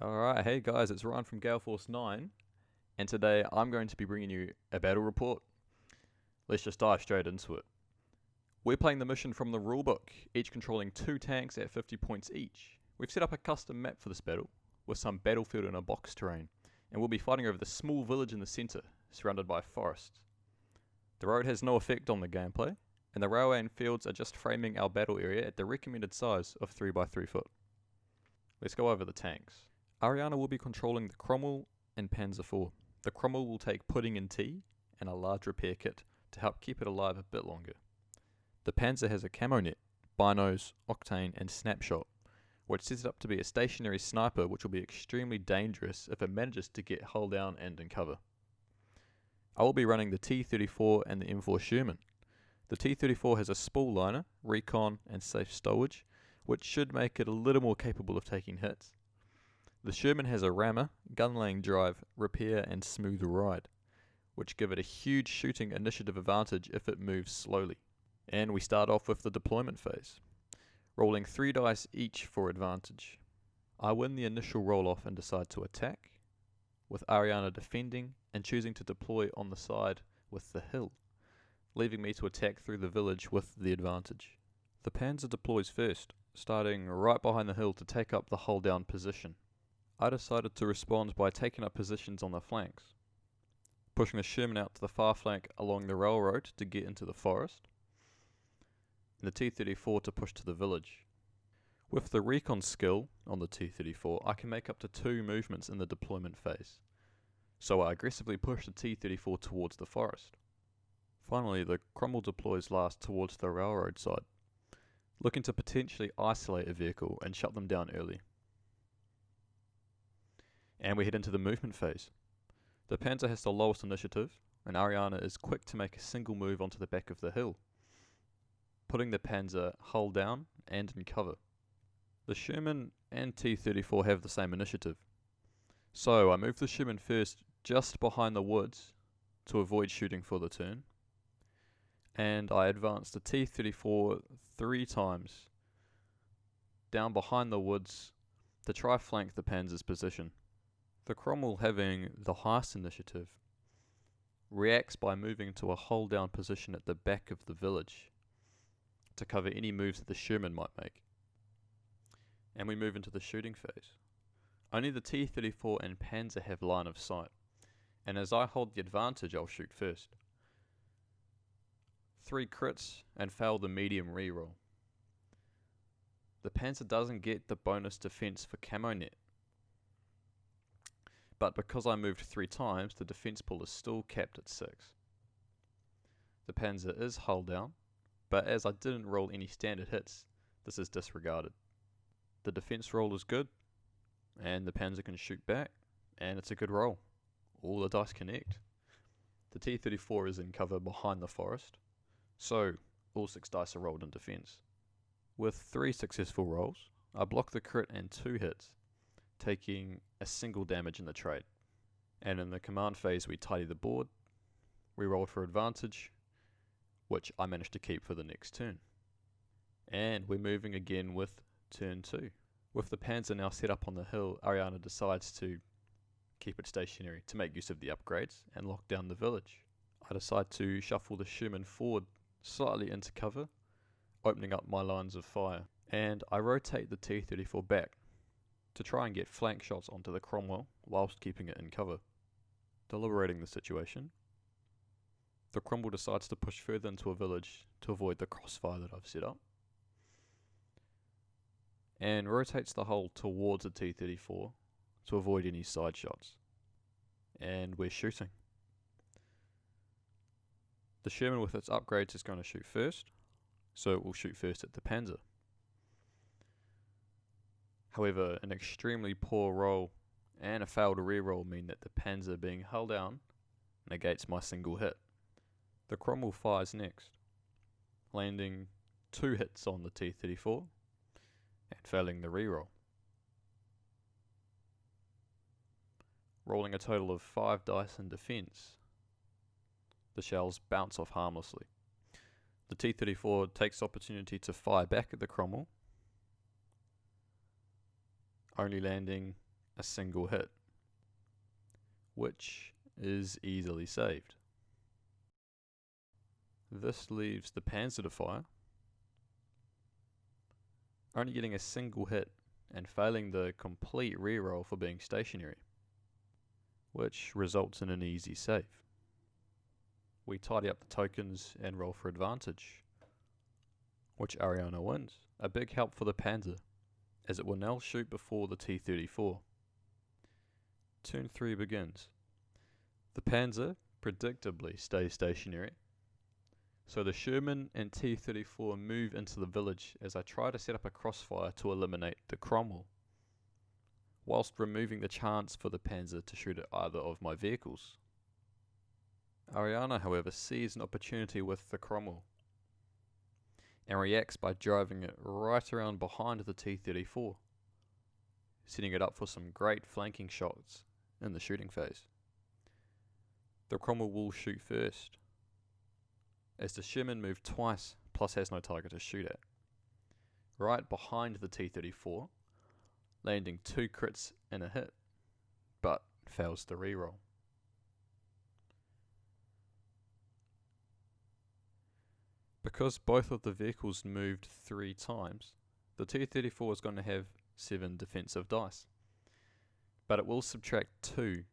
Alright, hey guys, it's Ryan from GaleForceNine, and today I'm going to be bringing you a battle report. Let's just dive straight into it. We're playing the mission from the rulebook, each controlling 2 tanks at 50 points each. We've set up a custom map for this battle, with some battlefield and a box terrain, and we'll be fighting over the small village in the centre, surrounded by forests. The road has no effect on the gameplay, and the railway and fields are just framing our battle area at the recommended size of 3 by 3 foot. Let's go over the tanks. Ariana will be controlling the Cromwell and Panzer IV. The Cromwell will take pudding and tea and a large repair kit to help keep it alive a bit longer. The Panzer has a camo net, binos, octane and snapshot, which sets it up to be a stationary sniper which will be extremely dangerous if it manages to get hull down and in cover. I will be running the T-34 and the M4 Sherman. The T-34 has a spool liner, recon and safe stowage, which should make it a little more capable of taking hits. The Sherman has a rammer, gun laying drive, repair and smooth ride, which give it a huge shooting initiative advantage if it moves slowly. And we start off with the deployment phase, rolling 3 dice each for advantage. I win the initial roll off and decide to attack, with Ariana defending and choosing to deploy on the side with the hill, leaving me to attack through the village with the advantage. The Panzer deploys first, starting right behind the hill to take up the hull down position. I decided to respond by taking up positions on the flanks, pushing the Sherman out to the far flank along the railroad to get into the forest, and the T-34 to push to the village. With the recon skill on the T-34, I can make up to 2 movements in the deployment phase, so I aggressively push the T-34 towards the forest. Finally, the Cromwell deploys last towards the railroad side, looking to potentially isolate a vehicle and shut them down early. And we head into the movement phase. The Panzer has the lowest initiative, and Ariana is quick to make a single move onto the back of the hill, putting the Panzer hull down and in cover. The Sherman and T-34 have the same initiative, so I move the Sherman first just behind the woods to avoid shooting for the turn, and I advance the T-34 3 times down behind the woods to try flank the Panzer's position. The Cromwell, having the highest initiative, reacts by moving to a hull down position at the back of the village to cover any moves that the Sherman might make. And we move into the shooting phase. Only the T-34 and Panzer have line of sight, and as I hold the advantage, I'll shoot first. 3 crits and fail the medium reroll. The Panzer doesn't get the bonus defense for camo net, but because I moved 3 times, the defense pool is still capped at 6. The Panzer is hull down, but as I didn't roll any standard hits, this is disregarded. The defense roll is good, and the Panzer can shoot back, and it's a good roll. All the dice connect. The T-34 is in cover behind the forest, so all 6 dice are rolled in defense. With 3 successful rolls, I block the crit and 2 hits, taking a single damage in the trade. And in the command phase we tidy the board, we rolled for advantage, which I managed to keep for the next turn. And we're moving again with turn 2. With the Panzer now set up on the hill, Ariana decides to keep it stationary to make use of the upgrades and lock down the village. I decide to shuffle the Sherman forward slightly into cover, opening up my lines of fire, and I rotate the T-34 back to try and get flank shots onto the Cromwell whilst keeping it in cover. Deliberating the situation, the Cromwell decides to push further into a village to avoid the crossfire that I've set up, and rotates the hull towards the T-34 to avoid any side shots. And we're shooting. The Sherman with its upgrades is going to shoot first, so it will shoot first at the Panzer. However, an extremely poor roll and a failed reroll mean that the Panzer being hull down negates my single hit. The Cromwell fires next, landing 2 hits on the T-34 and failing the reroll. Rolling a total of 5 dice in defense, the shells bounce off harmlessly. The T-34 takes opportunity to fire back at the Cromwell, only landing a single hit, which is easily saved. This leaves the Panzer to fire, only getting a single hit and failing the complete reroll for being stationary, which results in an easy save. We tidy up the tokens and roll for advantage, which Ariana wins. A big help for the Panzer, as it will now shoot before the T-34. Turn 3 begins. The Panzer predictably stays stationary, so the Sherman and T-34 move into the village as I try to set up a crossfire to eliminate the Cromwell, whilst removing the chance for the Panzer to shoot at either of my vehicles. Ariana, however, sees an opportunity with the Cromwell and reacts by driving it right around behind the T-34, setting it up for some great flanking shots in the shooting phase. The Cromwell will shoot first, as the Sherman moved twice plus has no target to shoot at, right behind the T-34, landing 2 crits and a hit, but fails the reroll. Because both of the vehicles moved 3 times, the T-34 is going to have 7 defensive dice, but it will subtract 2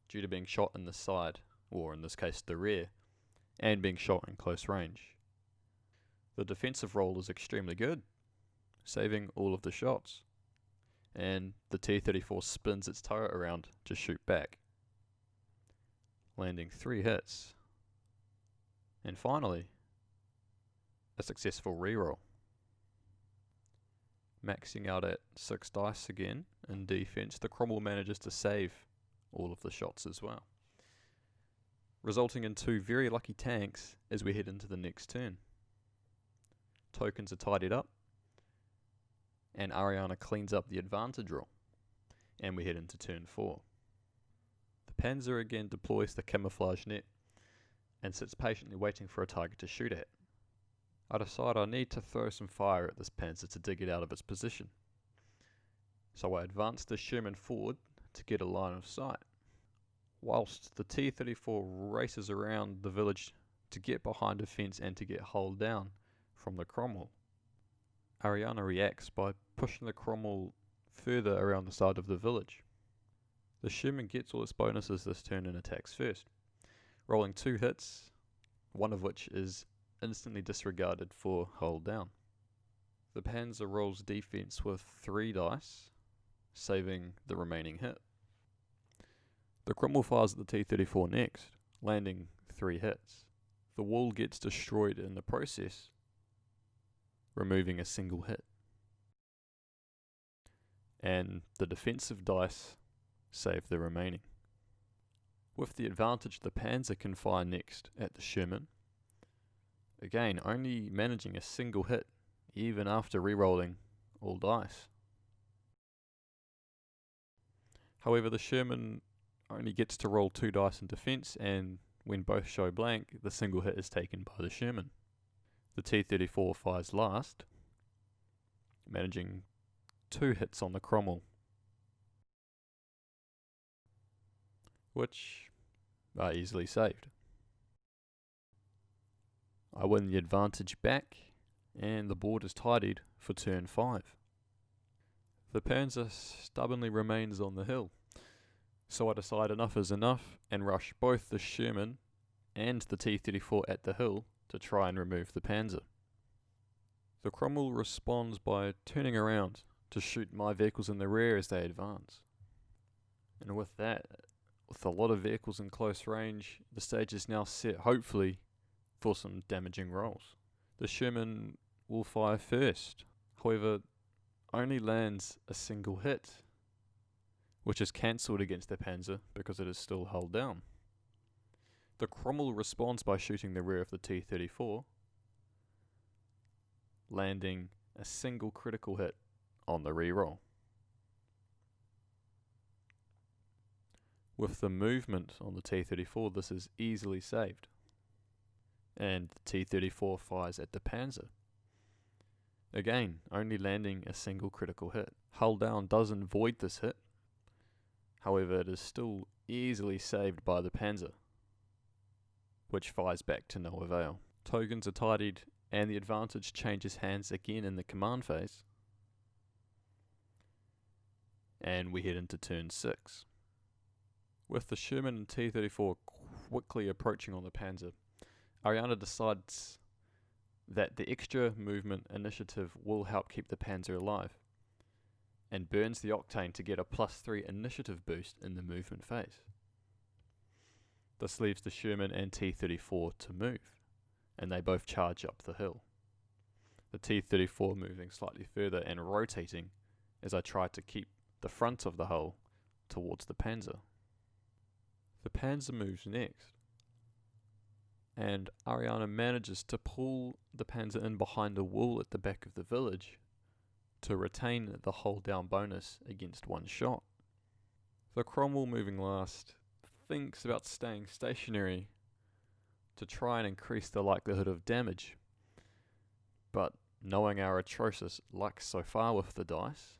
due to being shot in the side, or in this case the rear, and being shot in close range. The defensive roll is extremely good, saving all of the shots, and the T-34 spins its turret around to shoot back, landing 3 hits, and finally a successful reroll. Maxing out at 6 dice again in defense, the Cromwell manages to save all of the shots as well, resulting in 2 very lucky tanks as we head into the next turn. Tokens are tidied up, and Ariana cleans up the advantage roll, and we head into turn 4. The Panzer again deploys the camouflage net and sits patiently waiting for a target to shoot at. I decide I need to throw some fire at this Panzer to dig it out of its position, so I advance the Sherman forward to get a line of sight, whilst the T-34 races around the village to get behind a fence and to get hulled down from the Cromwell. Ariana reacts by pushing the Cromwell further around the side of the village. The Sherman gets all its bonuses this turn and attacks first, rolling 2 hits, one of which is instantly disregarded for hold down. The Panzer rolls defense with 3 dice, saving the remaining hit. The Cromwell fires at the T-34 next, landing 3 hits. The wall gets destroyed in the process, removing a single hit. And the defensive dice save the remaining. With the advantage, the Panzer can fire next at the Sherman, again only managing a single hit even after re-rolling all dice. However, the Sherman only gets to roll 2 dice in defense, and when both show blank, the single hit is taken by the Sherman. The T-34 fires last, managing 2 hits on the Cromwell, which are easily saved. I win the advantage back, and the board is tidied for turn 5. The Panzer stubbornly remains on the hill, so I decide enough is enough and rush both the Sherman and the T-34 at the hill to try and remove the Panzer. The Cromwell responds by turning around to shoot my vehicles in the rear as they advance. And with that, with a lot of vehicles in close range, the stage is now set, hopefully, for some damaging rolls. The Sherman will fire first, however, only lands a single hit, which is cancelled against the Panzer because it is still hulled down. The Cromwell responds by shooting the rear of the T-34, landing a single critical hit on the reroll. With the movement on the T-34, this is easily saved, and the T-34 fires at the Panzer, again only landing a single critical hit. Hull down doesn't void this hit, However, it is still easily saved by the panzer, which fires back to no avail. Tokens are tidied and the advantage changes hands again in the command phase. And we head into turn 6. With the Sherman and T-34 quickly approaching on the panzer, Ariana decides that the extra movement initiative will help keep the panzer alive, and burns the octane to get a +3 initiative boost in the movement phase. This leaves the Sherman and T-34 to move, and they both charge up the hill. The T-34 moving slightly further and rotating as I try to keep the front of the hull towards the panzer. The panzer moves next, and Ariana manages to pull the panzer in behind a wall at the back of the village to retain the hold down bonus against one shot. The Cromwell moving last thinks about staying stationary to try and increase the likelihood of damage, but knowing our atrocious luck so far with the dice,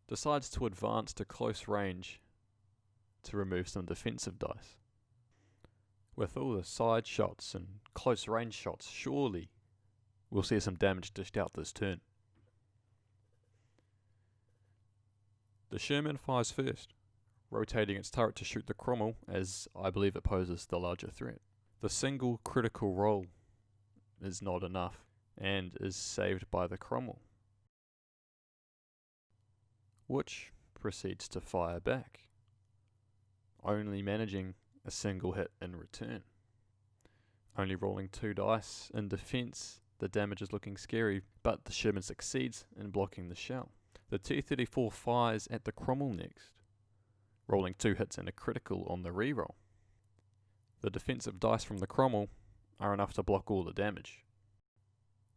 decides to advance to close range to remove some defensive dice. With all the side shots and close range shots, surely we'll see some damage dished out this turn. The Sherman fires first, rotating its turret to shoot the Cromwell, as I believe it poses the larger threat. The single critical roll is not enough and is saved by the Cromwell, which proceeds to fire back, only managing a single hit in return. Only rolling 2 dice in defense, the damage is looking scary, but the Sherman succeeds in blocking the shell. The T-34 fires at the Cromwell next, rolling 2 hits and a critical on the reroll. The defensive dice from the Cromwell are enough to block all the damage.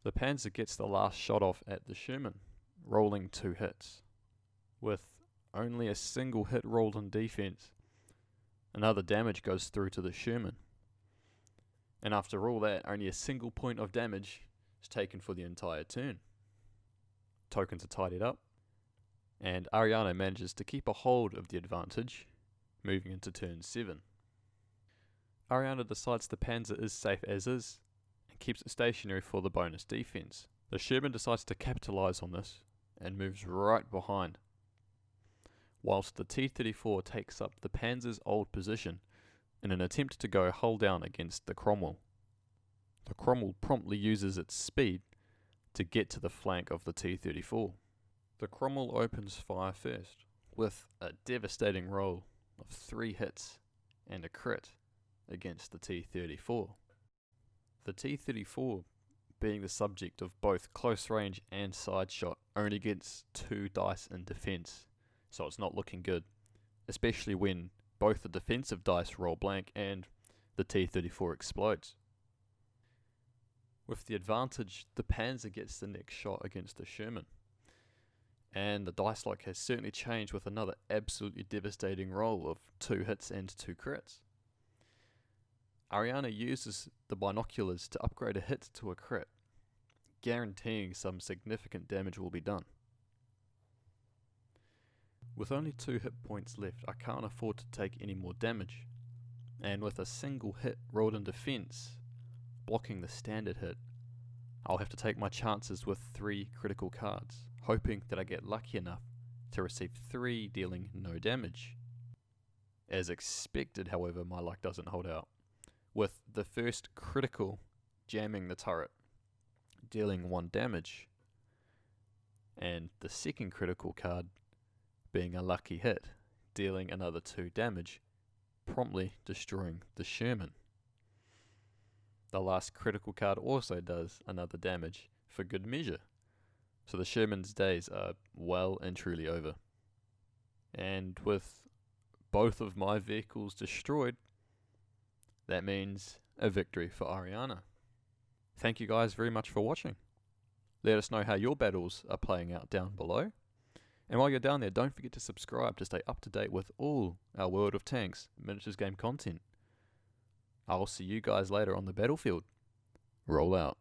The Panzer gets the last shot off at the Sherman, rolling 2 hits. With only a single hit rolled in defense, another damage goes through to the Sherman. And after all that, only a single point of damage is taken for the entire turn. Tokens are tidied up, and Ariana manages to keep a hold of the advantage, moving into turn 7. Ariana decides the Panzer is safe as is, and keeps it stationary for the bonus defense. The Sherman decides to capitalize on this, and moves right behind, whilst the T-34 takes up the Panzer's old position in an attempt to go hull down against the Cromwell. The Cromwell promptly uses its speed to get to the flank of the T-34. The Cromwell opens fire first, with a devastating roll of 3 hits and a crit against the T-34. The T-34, being the subject of both close range and side shot, only gets 2 dice in defense, so it's not looking good, especially when both the defensive dice roll blank and the T-34 explodes. With the advantage, the Panzer gets the next shot against the Sherman, and the dice luck has certainly changed with another absolutely devastating roll of 2 hits and 2 crits. Ariana uses the binoculars to upgrade a hit to a crit, guaranteeing some significant damage will be done. With only 2 hit points left, I can't afford to take any more damage, and with a single hit rolled in defense, blocking the standard hit, I'll have to take my chances with 3 critical cards, hoping that I get lucky enough to receive 3 dealing no damage. As expected, however, my luck doesn't hold out, with the first critical jamming the turret, dealing 1 damage, and the second critical card being a lucky hit, dealing another 2 damage, promptly destroying the Sherman. The last critical card also does another damage for good measure, so the Sherman's days are well and truly over. And with both of my vehicles destroyed, that means a victory for Ariana. Thank you guys very much for watching. Let us know how your battles are playing out down below. And while you're down there, don't forget to subscribe to stay up to date with all our World of Tanks miniatures game content. I'll see you guys later on the battlefield. Roll out.